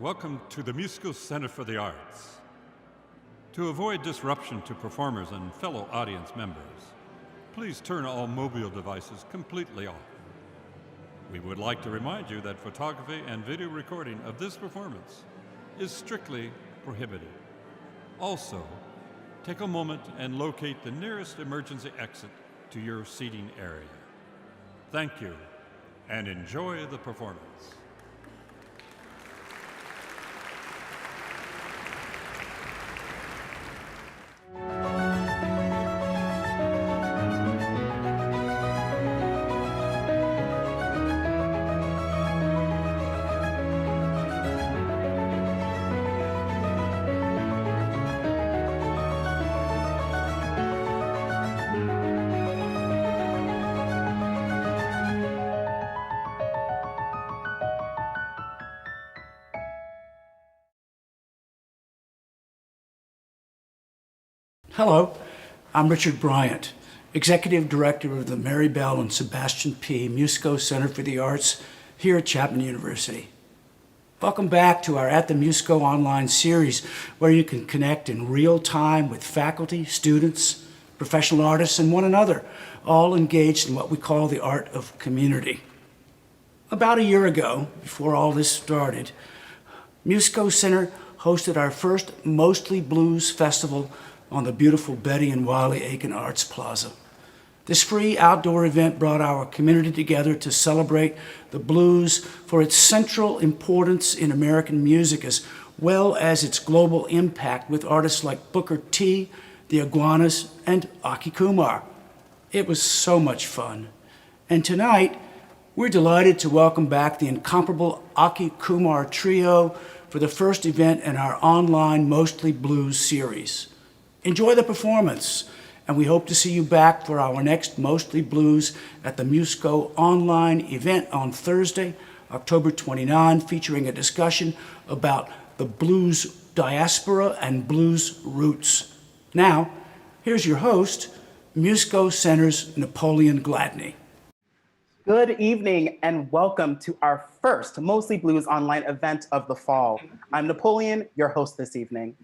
Welcome to the Musical Center for the Arts. To avoid disruption to performers and fellow audience members, please turn all mobile devices completely off. We would like to remind you that photography and video recording of this performance is strictly prohibited. Also, take a moment and locate the nearest emergency exit to your seating area. Thank you, and enjoy the performance. Hello, I'm Richard Bryant, Executive Director of the Mary Bell and Sebastian P. Musico Center for the Arts here at Chapman University. Welcome back to our At the Musico online series, where you can connect in real time with faculty, students, professional artists, and one another, all engaged in what we call the art of community. About a year ago, before all this started, Musico Center hosted our first Mostly Blues Festival on the beautiful Betty and Wiley Aiken Arts Plaza. This free outdoor event brought our community together to celebrate the blues for its central importance in American music, as well as its global impact with artists like Booker T, the Iguanas, and Aki Kumar. It was so much fun. And tonight, we're delighted to welcome back the incomparable Aki Kumar Trio for the first event in our online Mostly Blues series. Enjoy the performance, and we hope to see you back for our next Mostly Blues at the Musico online event on Thursday, October 29, featuring a discussion about the blues diaspora and blues roots. Now, here's your host, Musico Center's Napoleon Gladney. Good evening and welcome to our first Mostly Blues online event of the fall. I'm Napoleon, your host this evening.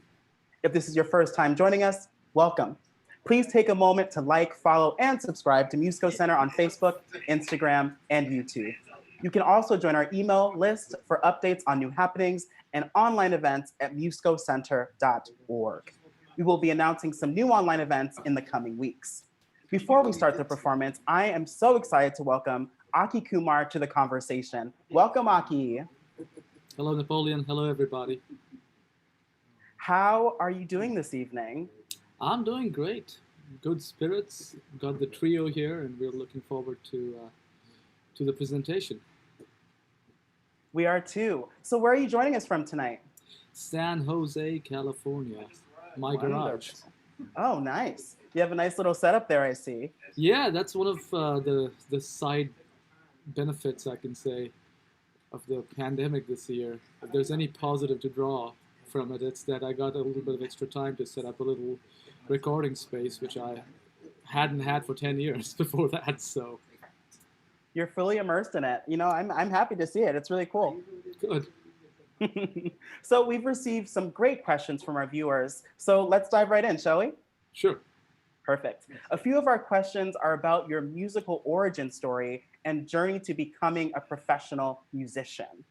If this is your first time joining us, welcome. Please take a moment to like, follow, and subscribe to Musico Center on Facebook, Instagram, and YouTube. You can also join our email list for updates on new happenings and online events at musicocenter.org. We will be announcing some new online events in the coming weeks. Before we start the performance, I am so excited to welcome Aki Kumar to the conversation. Welcome, Aki. Hello, Napoleon. Hello, everybody. How are you doing this evening? I'm doing great. Good spirits. Got the trio here, and we're looking forward to the presentation. We are too. So where are you joining us from tonight? San Jose, California. My garage. Oh, nice. You have a nice little setup there, I see. Yeah, that's one of the side benefits, I can say, of the pandemic this year. If there's any positive to draw from it, it's that I got a little bit of extra time to set up a little recording space, which I hadn't had for 10 years before that. So you're fully immersed in it. You know, I'm happy to see it. It's really cool. Good. So we've received some great questions from our viewers. So let's dive right in, shall we? Sure. Perfect. A few of our questions are about your musical origin story and journey to becoming a professional musician.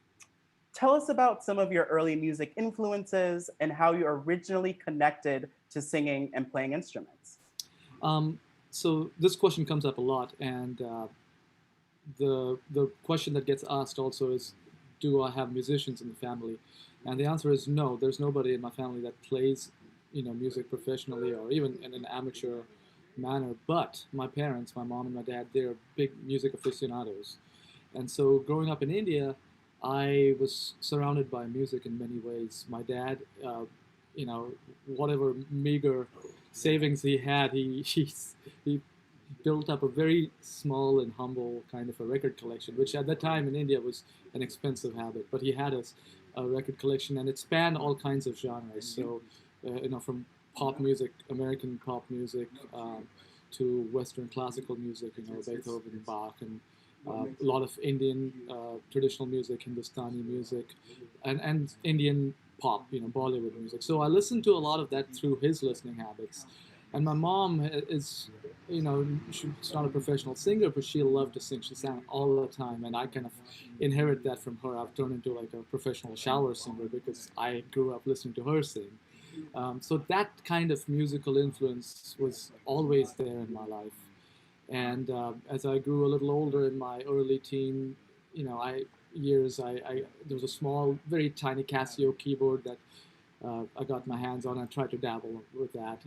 Tell us about some of your early music influences and how you originally connected to singing and playing instruments. So this question comes up a lot, and the question that gets asked also is, do I have musicians in the family? And the answer is no. There's nobody in my family that plays, music professionally or even in an amateur manner. But my parents, my mom and my dad, they're big music aficionados, and so growing up in India, I was surrounded by music in many ways. My dad, whatever meager savings he had, he built up a very small and humble kind of a record collection, which at that time in India was an expensive habit. But he had a record collection, and it spanned all kinds of genres. So, from pop music, American pop music, to Western classical music, Beethoven, Bach, and a lot of Indian traditional music, Hindustani music, and Indian pop, Bollywood music. So I listened to a lot of that through his listening habits. And my mom is, she's not a professional singer, but she loved to sing. She sang all the time, and I kind of inherit that from her. I've turned into like a professional shower singer because I grew up listening to her sing. So that kind of musical influence was always there in my life. And as I grew a little older in my early teen, years, there was a small, very tiny Casio keyboard that I got my hands on. I tried to dabble with that,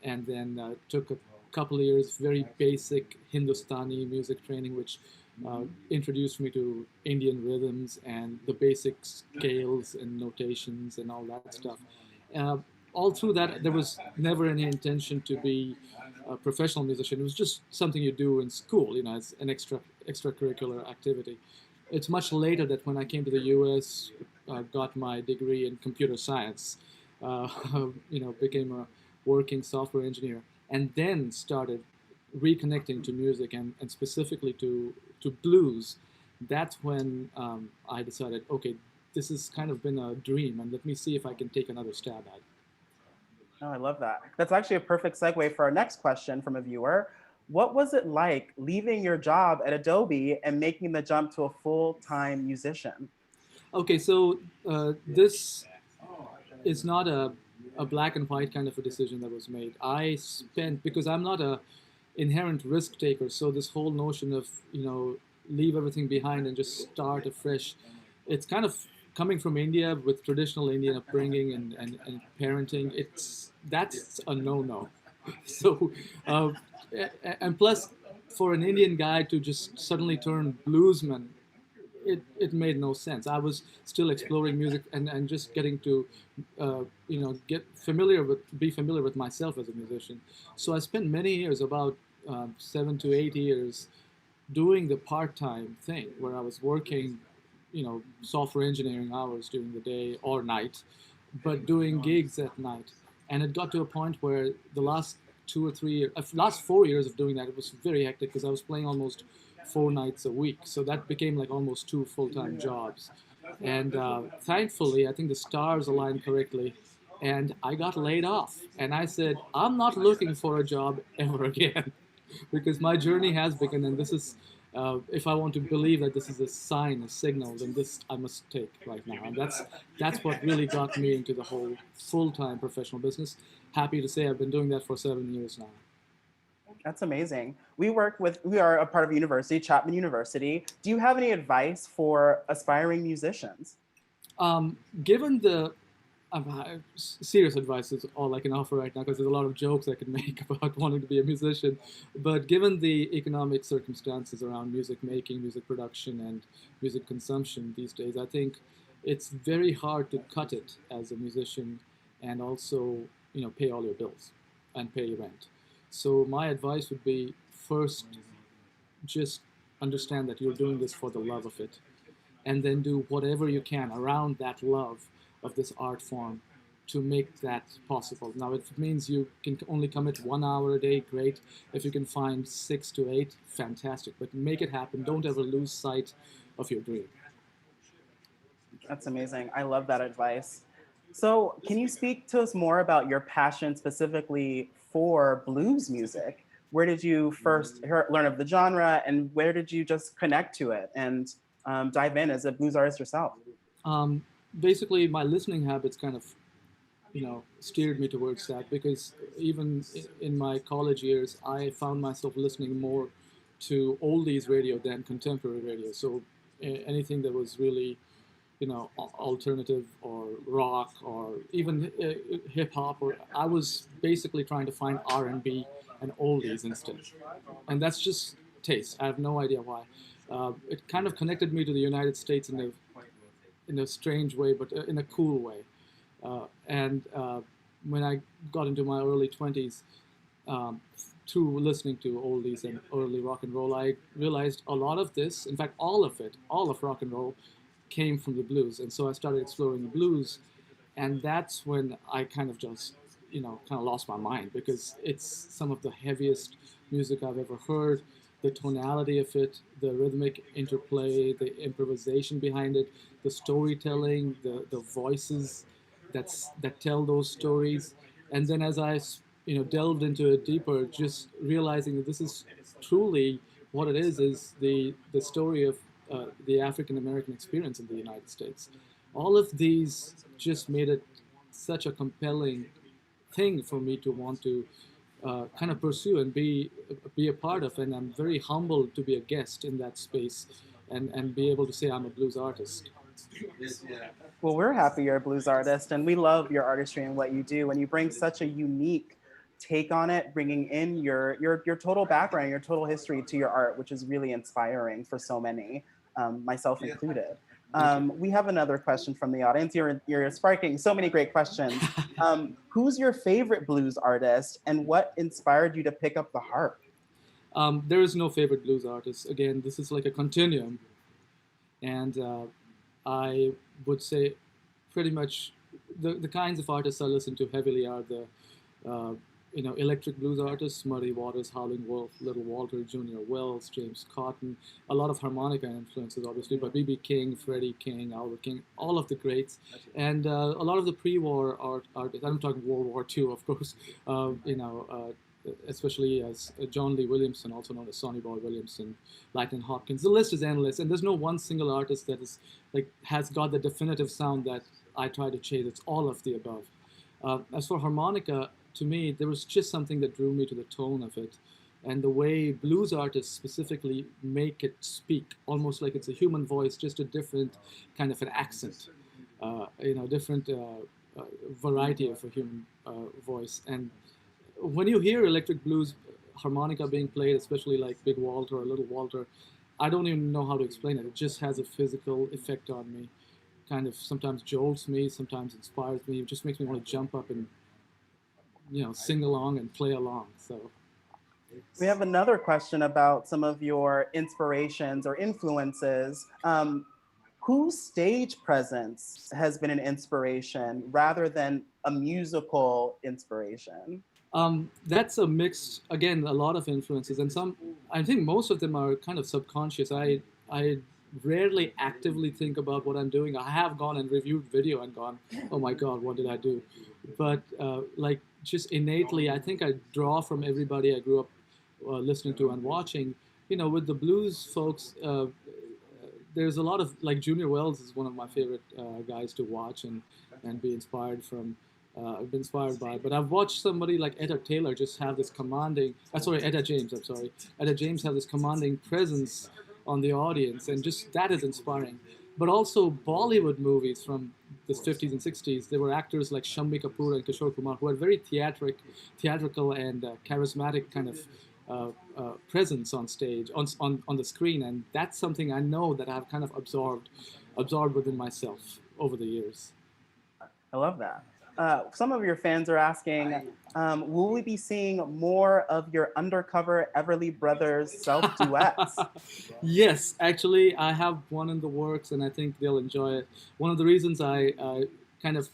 and then took a couple of years very basic Hindustani music training, which introduced me to Indian rhythms and the basic scales and notations and all that stuff. All through that, there was never any intention to be a professional musician. It was just something you do in school, as an extracurricular activity. It's much later that when I came to the U.S., got my degree in computer science, became a working software engineer, and then started reconnecting to music and specifically to blues. That's when I decided, okay, this has kind of been a dream, and let me see if I can take another stab at it. Oh, I love that. That's actually a perfect segue for our next question from a viewer. What was it like leaving your job at Adobe and making the jump to a full-time musician? Okay, so this is not a black and white kind of a decision that was made. Because I'm not a inherent risk taker, so this whole notion of, leave everything behind and just start afresh, it's kind of coming from India with traditional Indian upbringing and parenting. That's a no-no. So, and plus, for an Indian guy to just suddenly turn bluesman, it made no sense. I was still exploring music and just getting to, be familiar with myself as a musician. So I spent many years, about 7 to 8 years, doing the part-time thing where I was working, software engineering hours during the day or night, but doing gigs at night. And it got to a point where the last 4 years of doing that, it was very hectic because I was playing almost 4 nights a week. So that became like almost 2 full-time jobs. And thankfully, I think the stars aligned correctly, and I got laid off. And I said, I'm not looking for a job ever again because my journey has begun, and this is, if I want to believe that this is a sign, a signal, then this I must take right now. And that's what really got me into the whole full-time professional business. Happy to say I've been doing that for 7 years now. That's amazing. We are a part of a university, Chapman University. Do you have any advice for aspiring musicians? Given the serious advice is all I can offer right now because there's a lot of jokes I can make about wanting to be a musician. But given the economic circumstances around music making, music production, and music consumption these days, I think it's very hard to cut it as a musician and also, pay all your bills and pay your rent. So my advice would be, first, just understand that you're doing this for the love of it, and then do whatever you can around that love of this art form to make that possible. Now, if it means you can only commit 1 hour a day, great. If you can find 6 to 8, fantastic. But make it happen. Don't ever lose sight of your dream. That's amazing. I love that advice. So can you speak to us more about your passion specifically for blues music? Where did you first learn of the genre, and where did you just connect to it and dive in as a blues artist yourself? Basically, my listening habits kind of, steered me towards that, because even in my college years, I found myself listening more to oldies radio than contemporary radio. So anything that was really, alternative or rock or even hip hop, or I was basically trying to find R&B and oldies instead. And that's just taste. I have no idea why. It kind of connected me to the United States in a strange way, but in a cool way. And when I got into my early 20s, through listening to oldies and early rock and roll, I realized a lot of this, in fact, all of rock and roll, came from the blues. And so I started exploring the blues, and that's when I kind of just, lost my mind, because it's some of the heaviest music I've ever heard. the tonality of it, the rhythmic interplay, the improvisation behind it, the storytelling, the voices that tell those stories. And then as I delved into it deeper, just realizing that this is truly what it is the story of the African American experience in the United States. All of these just made it such a compelling thing for me to want to kind of pursue and be a part of. And I'm very humbled to be a guest in that space and be able to say I'm a blues artist. Well, we're happy you're a blues artist, and we love your artistry and what you do. And you bring such a unique take on it, bringing in your total background, your total history to your art, which is really inspiring for so many, myself included. We have another question from the audience. You're sparking so many great questions. Who's your favorite blues artist, and what inspired you to pick up the harp? There is no favorite blues artist. Again, this is like a continuum. And I would say pretty much the kinds of artists I listen to heavily are the electric blues artists: Muddy Waters, Howlin' Wolf, Little Walter, Junior Wells, James Cotton. A lot of harmonica influences, obviously, but B.B. King, Freddie King, Albert King, all of the greats, and a lot of the pre-war artists. I'm talking World War II, of course. Especially as John Lee Williamson, also known as Sonny Boy Williamson, Lightning Hopkins. The list is endless, and there's no one single artist that is has got the definitive sound that I try to chase. It's all of the above. As for harmonica, to me, there was just something that drew me to the tone of it, and the way blues artists specifically make it speak, almost like it's a human voice, just a different kind of an accent, different variety of a human voice. And when you hear electric blues harmonica being played, especially like Big Walter or Little Walter, I don't even know how to explain it. It just has a physical effect on me. Kind of sometimes jolts me, sometimes inspires me. It just makes me want to jump up and, sing along and play along. So we have another question about some of your inspirations or influences. Whose stage presence has been an inspiration rather than a musical inspiration? That's a mix. Again, a lot of influences, and I think most of them are kind of subconscious. I rarely actively think about what I'm doing. I have gone and reviewed video and gone, oh my God, what did I do? But just innately, I think I draw from everybody I grew up listening to and watching. With the blues folks, there's a lot of, Junior Wells is one of my favorite guys to watch and be inspired from. I've been inspired by, but I've watched somebody like Etta Taylor just have this commanding, Etta James have this commanding presence on the audience, and just that is inspiring. But also Bollywood movies from the 50s and 60s, there were actors like Shammi Kapoor and Kishore Kumar who had very theatrical and charismatic kind of presence on stage, on the screen, and that's something I know that I've kind of absorbed within myself over the years. I love that. Some of your fans are asking, will we be seeing more of your undercover Everly Brothers self-duets? Yes, actually, I have one in the works, and I think they'll enjoy it. One of the reasons I kind of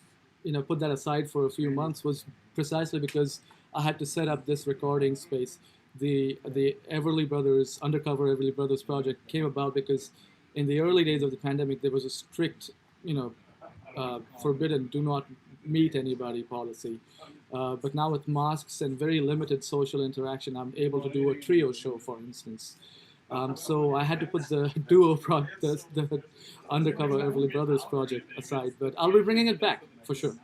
put that aside for a few months was precisely because I had to set up this recording space. The Everly Brothers, Undercover Everly Brothers project came about because in the early days of the pandemic, there was a strict, forbidden, do not meet anybody policy. But now with masks and very limited social interaction, I'm able to do a trio show, for instance. So I had to put the the Undercover Everly Brothers project aside, but I'll be bringing it back for sure.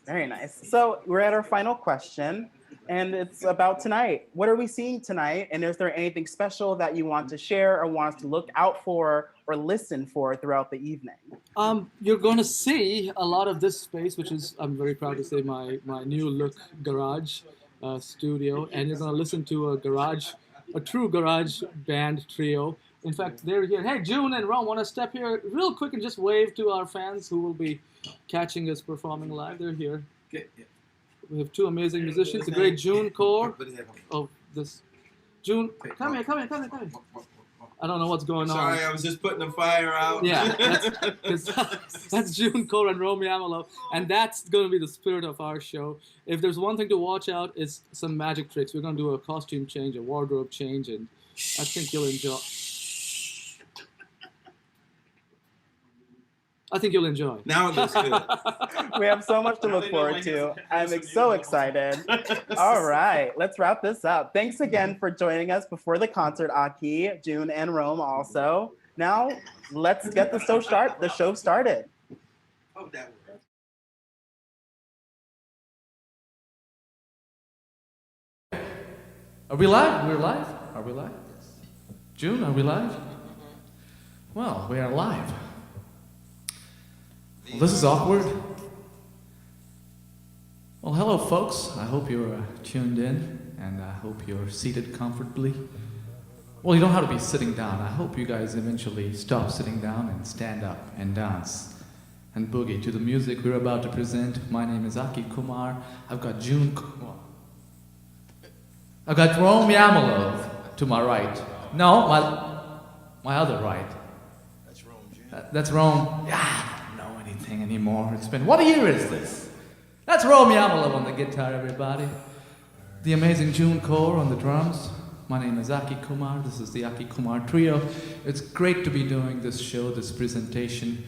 Very nice. So we're at our final question, and it's about tonight. What are we seeing tonight? And is there anything special that you want to share or want us to look out for or listen for throughout the evening? You're going to see a lot of this space, which is, I'm very proud to say, my new look garage studio. And you're going to listen to a true garage band trio. In fact, they're here. Hey, June and Ron, want to step here real quick and just wave to our fans who will be catching us performing live. They're here. We have two amazing musicians, the great June Core of this. June, come here. I don't know what's going on. Sorry, I was just putting the fire out. Yeah, that's June Core and Rome Yamalo, and that's going to be the spirit of our show. If there's one thing to watch out, it's some magic tricks. We're going to do a costume change, a wardrobe change, and I think you'll enjoy. I think you'll enjoy. Now it looks good. We have so much to look forward to. I'm so excited. All right, let's wrap this up. Thanks again for joining us before the concert, Aki, June, and Rome also. Now, let's get the show started. Oh, that worked. Are we live? We're live? Are we live? June, are we live? Well, we are live. Well, this is awkward. Well, hello, folks. I hope you're tuned in, and I hope you're seated comfortably. Well, you don't have to be sitting down. I hope you guys eventually stop sitting down and stand up and dance and boogie to the music we're about to present. My name is Aki Kumar. I've got I've got Rome Yamalov to my right. No, my other right. That's Rome, June. That's Rome. Yeah. Anymore. It's been, what year is this? That's Rome Yamalov on the guitar, everybody. The amazing June Kaur on the drums. My name is Aki Kumar. This is the Aki Kumar Trio. It's great to be doing this show, this presentation,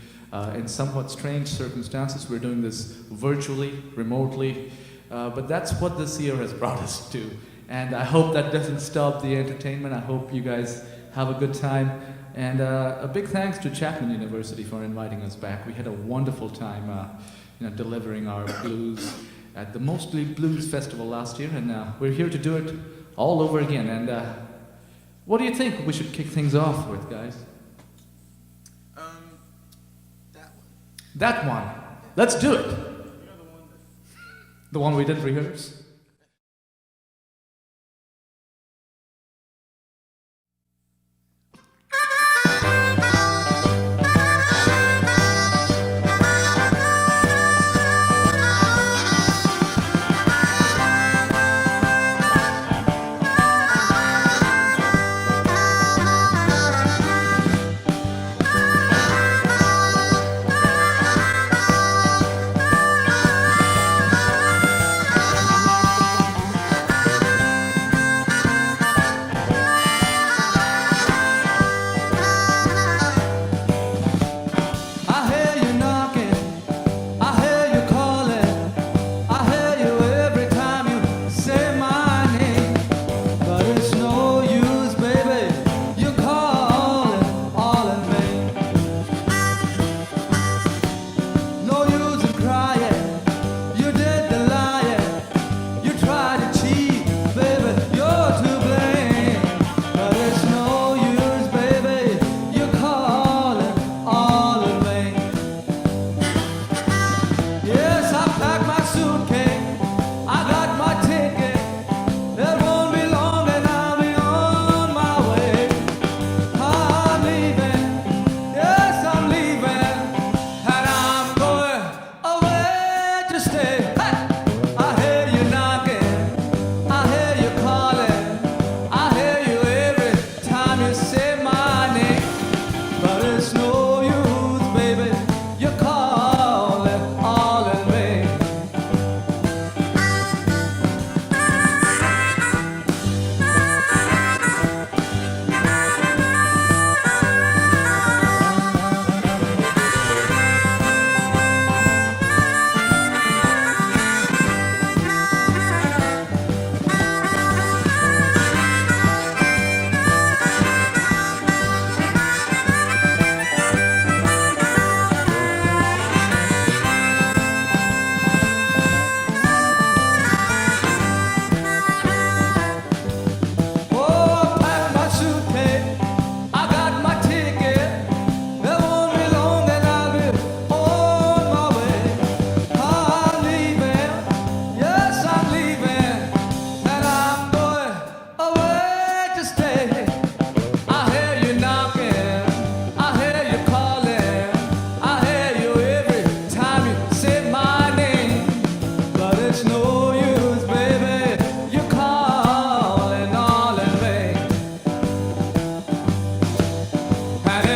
in somewhat strange circumstances. We're doing this virtually, remotely, but that's what this year has brought us to. And I hope that doesn't stop the entertainment. I hope you guys have a good time. And a big thanks to Chapman University for inviting us back. We had a wonderful time delivering our blues at the Mostly Blues Festival last year, and we're here to do it all over again. And what do you think we should kick things off with, guys? That one. That one. Let's do it. The one we didn't rehearse?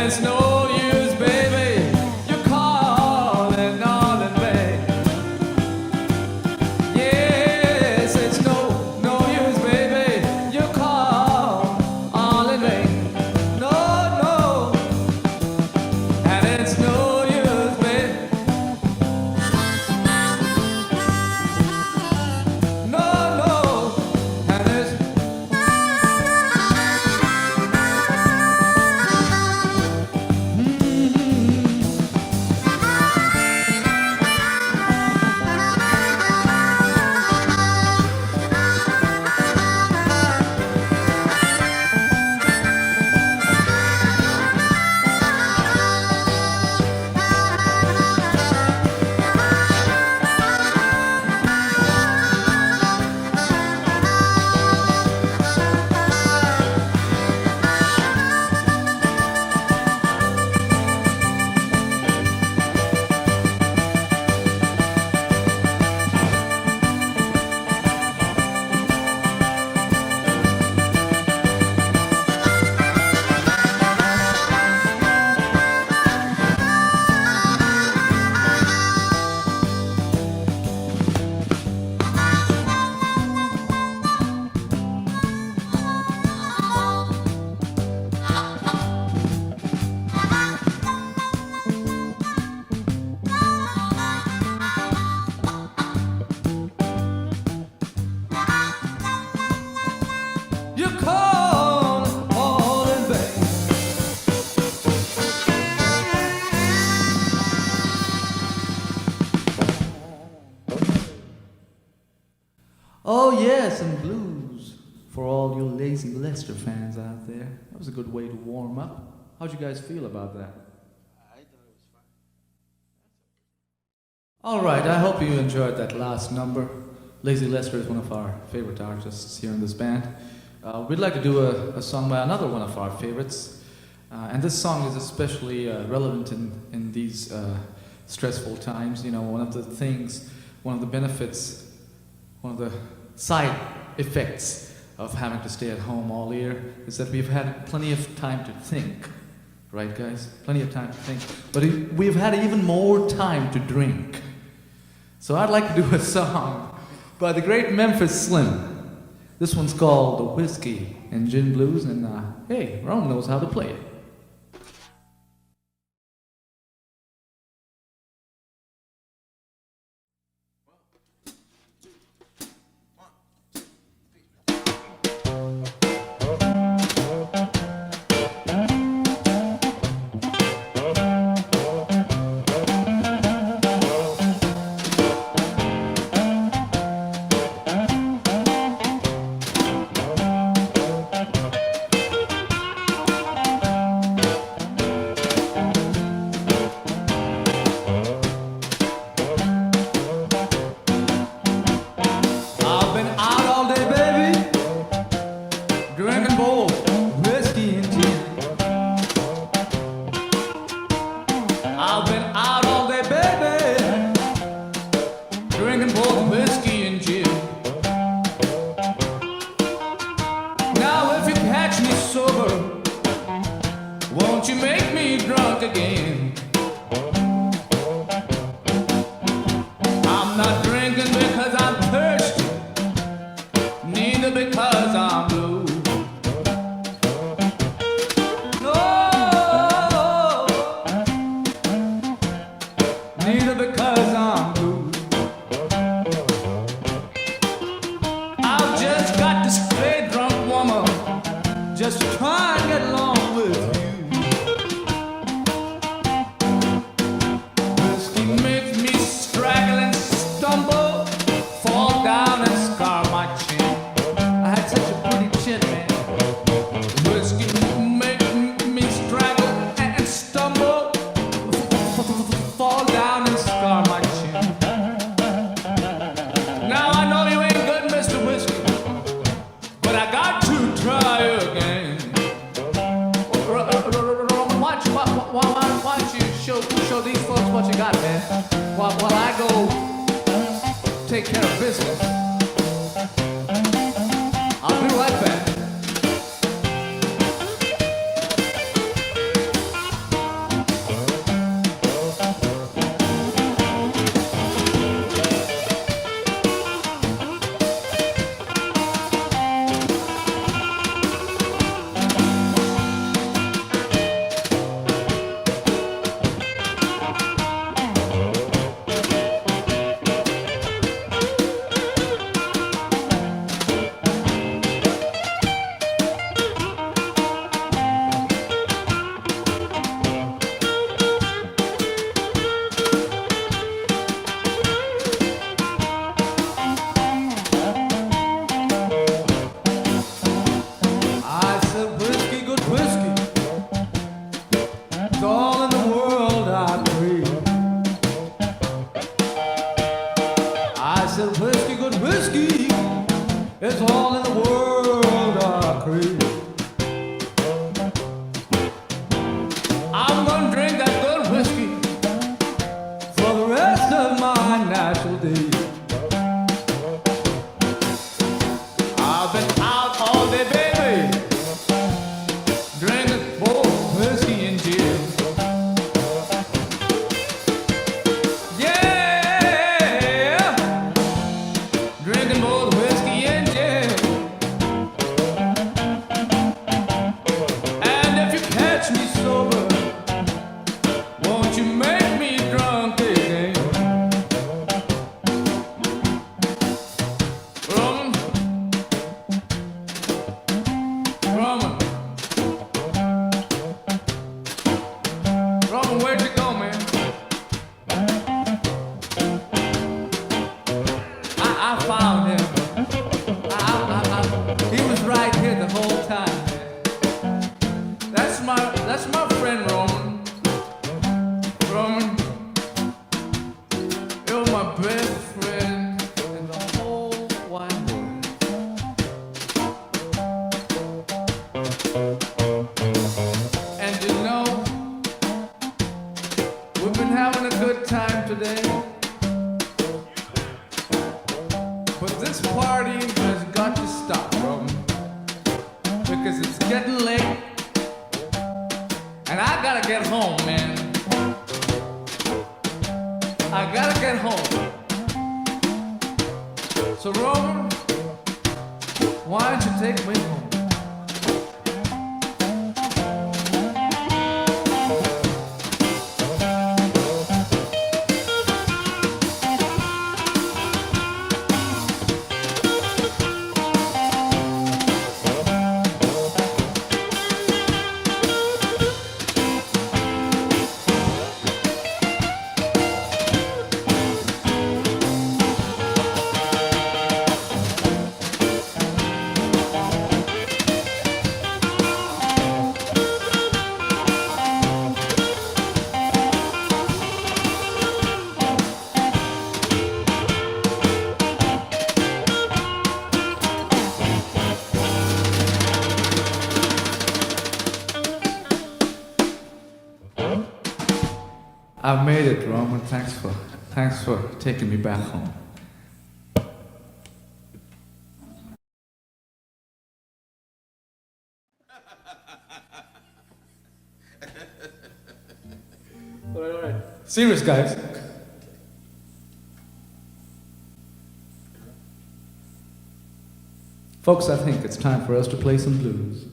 it's no use, baby, you're calling all in vain. Yes, it's no use, baby, you call all in vain. No, no, and it's no use, baby. No, no, and it's you call all in vain. Oh yes, and blues for all you lazy Lester fans out there. That was a good way to warm up. How'd you guys feel about that? I thought it was fine. All right, I hope you enjoyed that last number. Lazy Lester is one of our favorite artists here in this band. We'd like to do a song by another one of our favorites. And this song is especially relevant in these stressful times. You know, one of the things, one of the benefits, one of the side effects of having to stay at home all year is that we've had plenty of time to think. Right, guys? Plenty of time to think. But we've had even more time to drink. So I'd like to do a song by the great Memphis Slim. This one's called The Whiskey and Gin Blues, and hey, Rome knows how to play it. said, whiskey, good whiskey. It's all in the world I crave. I said, whiskey, good whiskey. It's all in the world I crave. I'm gonna drink that good whiskey for the rest of my natural days. I've been out all day, baby, drinking both whiskey and gin. Yeah, drinking both whiskey and gin. And if you catch me sober, won't you make me drunk again? Roman, Roman, Roman, where'd you go, man? I found him. He was right here the whole time, man. That's my friend Roman. Roman, you're my best friend in the whole wide world. And you know, we've been having a good time today. But this party has got to stop, Roman. Because it's getting late. And I gotta get home, man. I gotta get home. So Roman, why don't you take me home? I made it, Roman. Thanks for taking me back home. All right. Serious, guys. Folks, I think it's time for us to play some blues.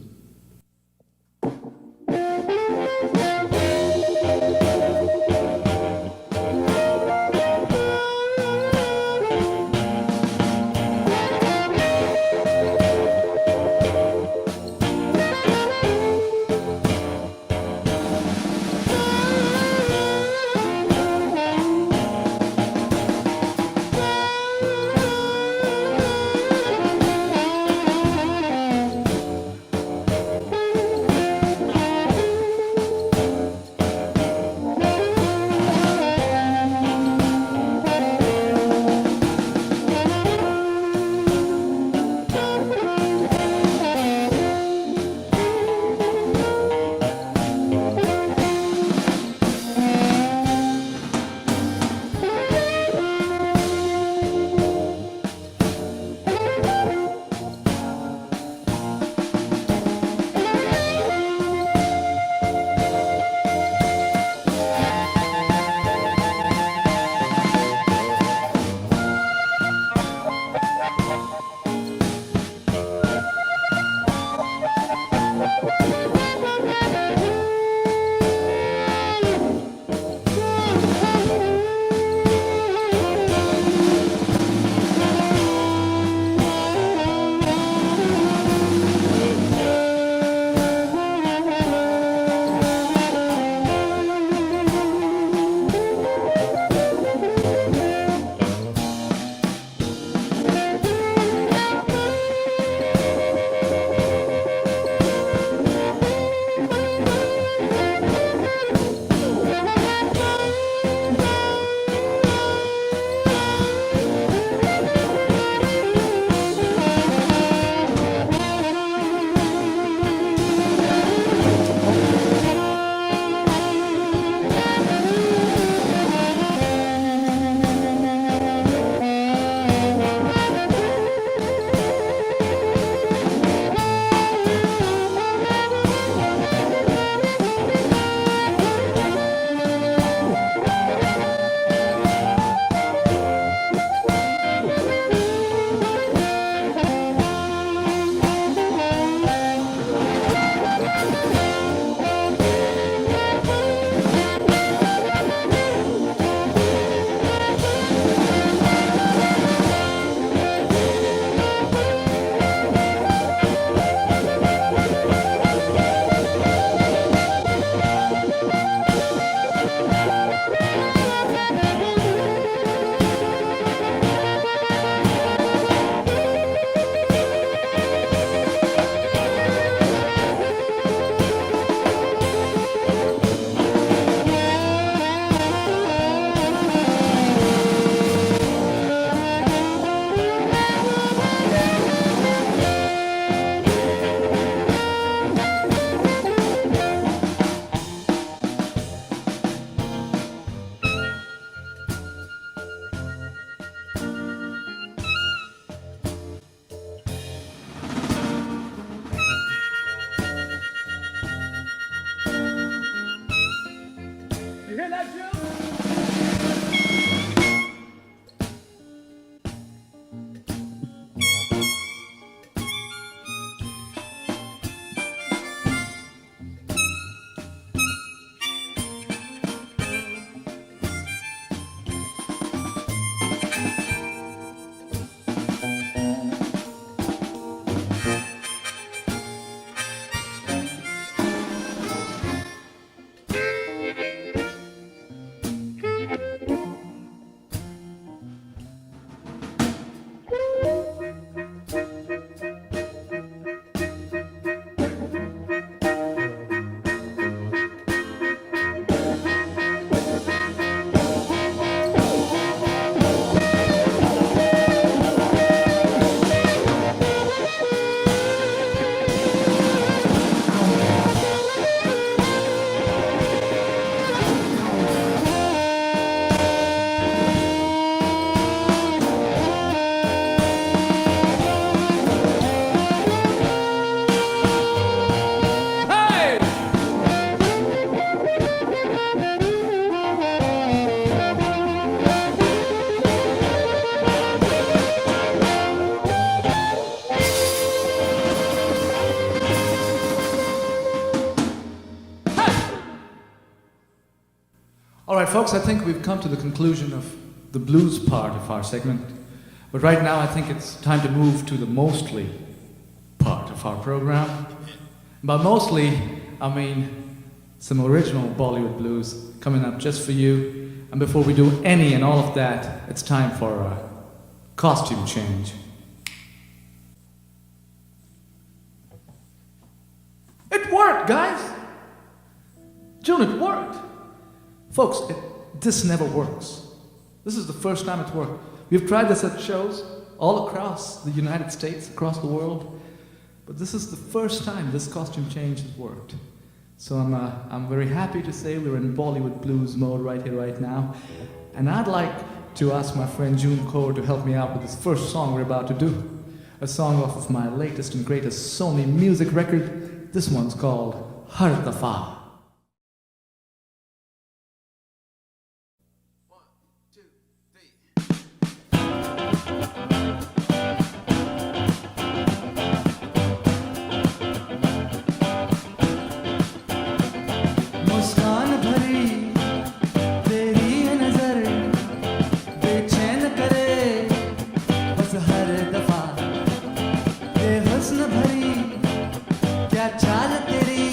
All right, folks, I think we've come to the conclusion of the blues part of our segment. But right now, I think it's time to move to the mostly part of our program. By mostly, I mean some original Bollywood blues coming up just for you. And before we do any and all of that, it's time for a costume change. It worked, guys! June, it worked! Folks, this never works. This is the first time it's worked. We've tried this at shows all across the United States, across the world, but this is the first time this costume change has worked. So I'm very happy to say we're in Bollywood blues mode right here, right now. And I'd like to ask my friend June Kaur to help me out with this first song we're about to do. A song off of my latest and greatest Sony music record. This one's called Har Dafa. क्या चाल तेरी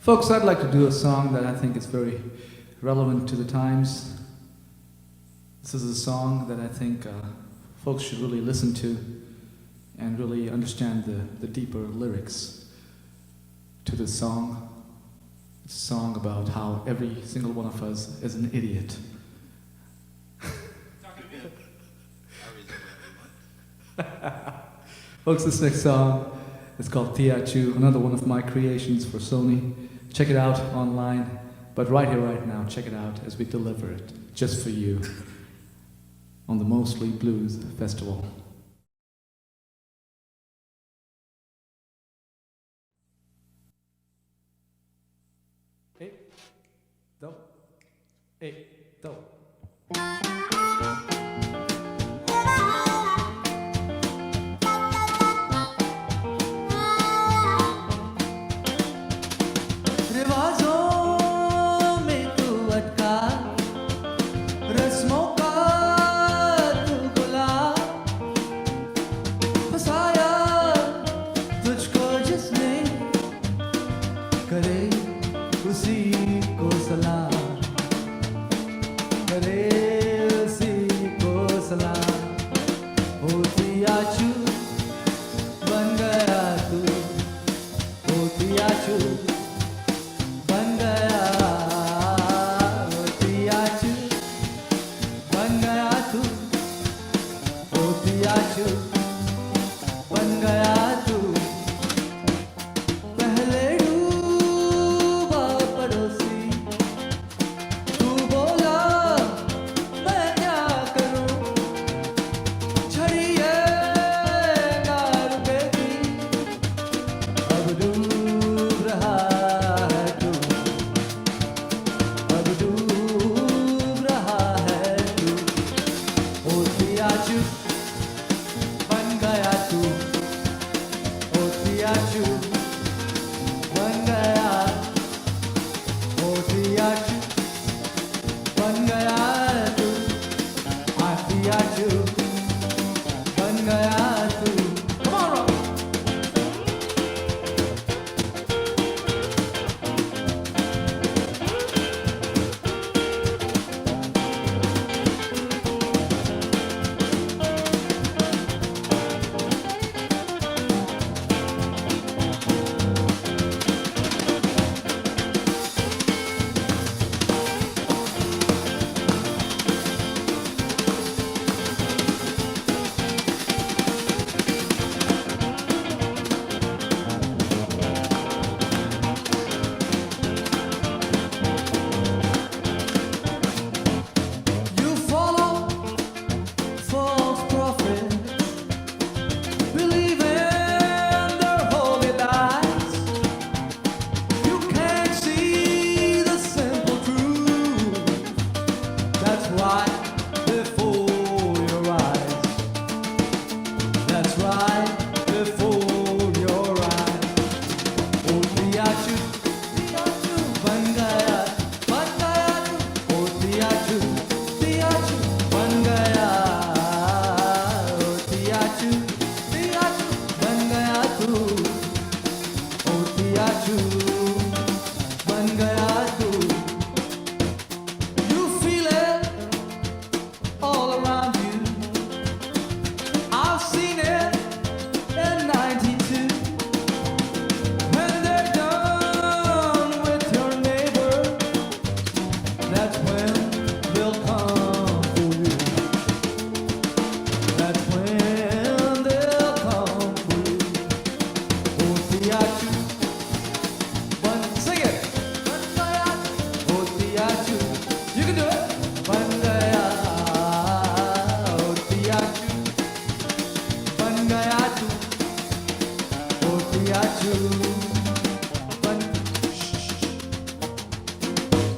Folks, I'd like to do a song that I think is very relevant to the times. This is a song that I think folks should really listen to and really understand the deeper lyrics to this song. It's a song about how every single one of us is an idiot. Folks, this next song is called Tiachu, another one of my creations for Sony. Check it out online, but right here, right now, check it out as we deliver it just for you on the Mostly Blues Festival. Hey, do, hey, do.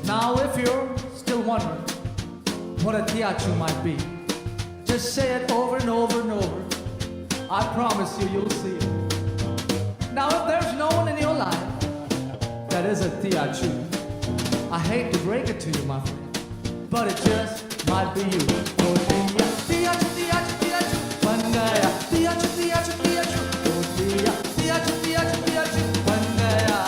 Now, if you're still wondering what a tiachu might be, just say it over and over and over. I promise you, you'll see it. Now, if there's no one in your life that is a tiachu, I hate to break it to you, my friend, but it just might be you. Oh, tiachu, tiachu, tiachu, Pangaya, tiachu, tiachu, tiachu, oh, tiachu, tiachu, tiachu, Pangaya.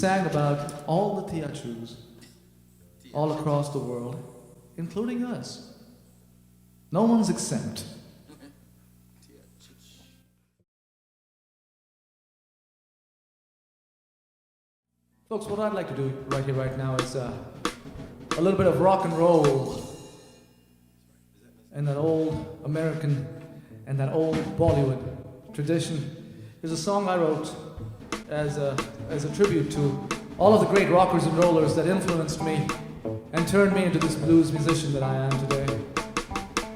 sang about all the teatrus all across the world, including us. No one's exempt. Folks, what I'd like to do right here, right now is a little bit of rock and roll and that old American and that old Bollywood tradition. Here's a song I wrote as a tribute to all of the great rockers and rollers that influenced me and turned me into this blues musician that I am today.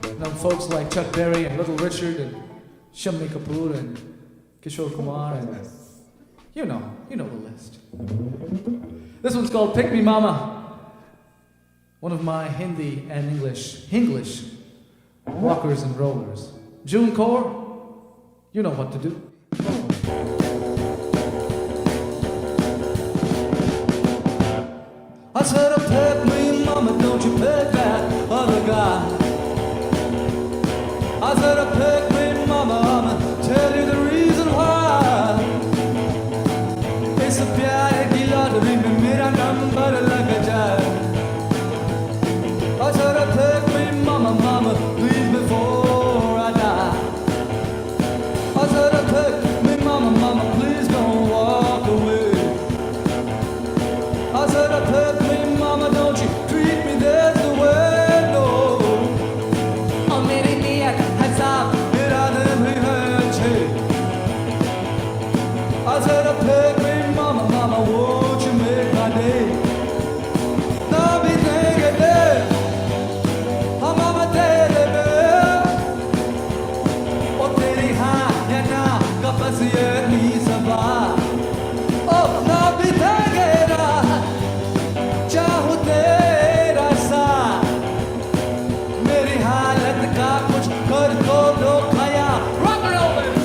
You know, folks like Chuck Berry and Little Richard and Shammi Kapoor and Kishore Kumar and you know the list. This one's called Pick Me Mama. One of my Hindi and English rockers and rollers. June Core, you know what to do. I said, pick me mama, don't you pick that other guy. I said, pick me mama, I'ma tell you the reason why. इस प्यार की lottery में मेरा number लग जाए. I said, pick me mama, mama, please before I die. I said, pick me mama, mama, please don't walk away. I said, pick me mama, don't you treat me this way, no. और मेरी नियत है साफ, इरादे भी हैं अच्छे. I said, pick me mama, mama, won't you make my day? ना भी देंगे दे, हम अब तेरे पे. और तेरी हाँ या ना का बस यही सवाल. ओ ना भी देंगे ना, चाहूँ तेरा साथ. मेरी हालत का कुछ कर दो लो खया. Rock and roll, baby.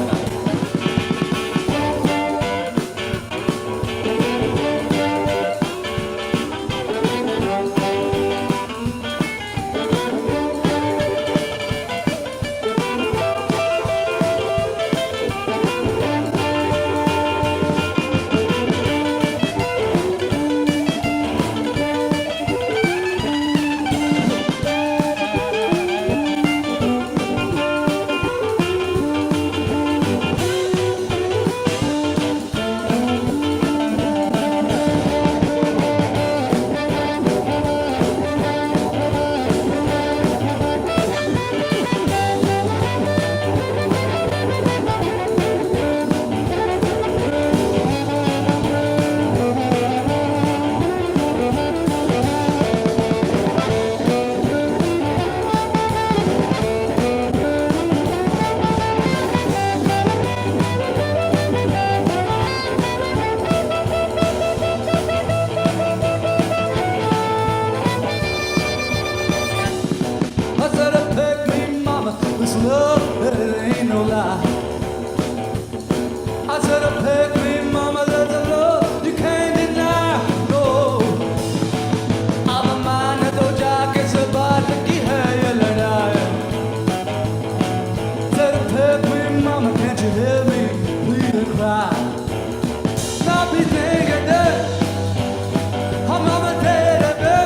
I said, pick me mama, this love, it ain't no lie. I said, pick me mama, there's a love you can't deny, no. अब मान दो जाके इस बात की है ये लड़ाई. Said, pick me mama, can't you hear me plead and cry? ना भी देंगे दे, हम अब तेरे पे.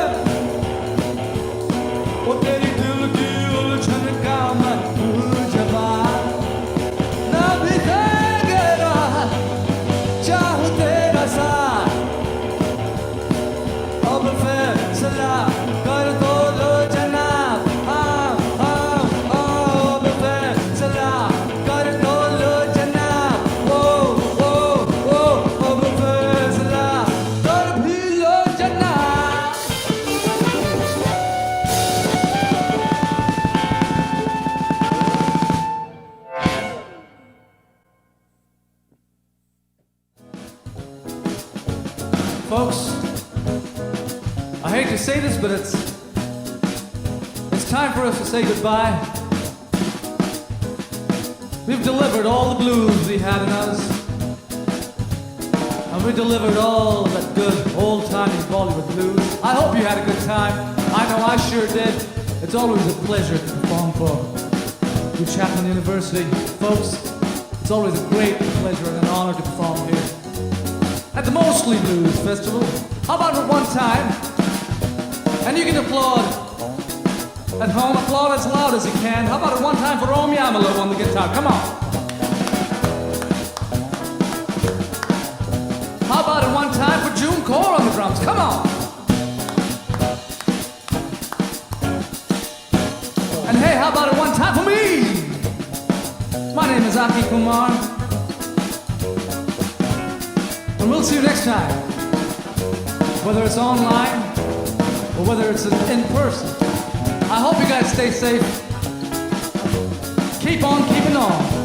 ओ तेरी दिल की उलझन का मैं भूल जवान. ना भी देंगे ना, चाहूँ तेरा साथ. अब फैसला कर दो लो जनाब. अब फैसला कर दो लो जनाब. अब फैसला कर भी लो जनाब. Folks, I hate to say this, but it's time for us to say goodbye. We've delivered all the blues we had in us, and we delivered all that good old-timey Bollywood blues. I hope you had a good time. I know I sure did. It's always a pleasure to perform for you, Chapman University. Folks, it's always a great pleasure and an honor to perform here. at the Mostly Blues Festival. How about it one time? And you can applaud at home, applaud as loud as you can. How about it one time for Romy Amalo on the guitar? Come on. How about it one time for June Core on the drums? Come on. And hey, how about it one time for me? My name is Aki Kumar. And we'll see you next time. Whether it's online or whether it's in person. I hope you guys stay safe. Keep on keeping on.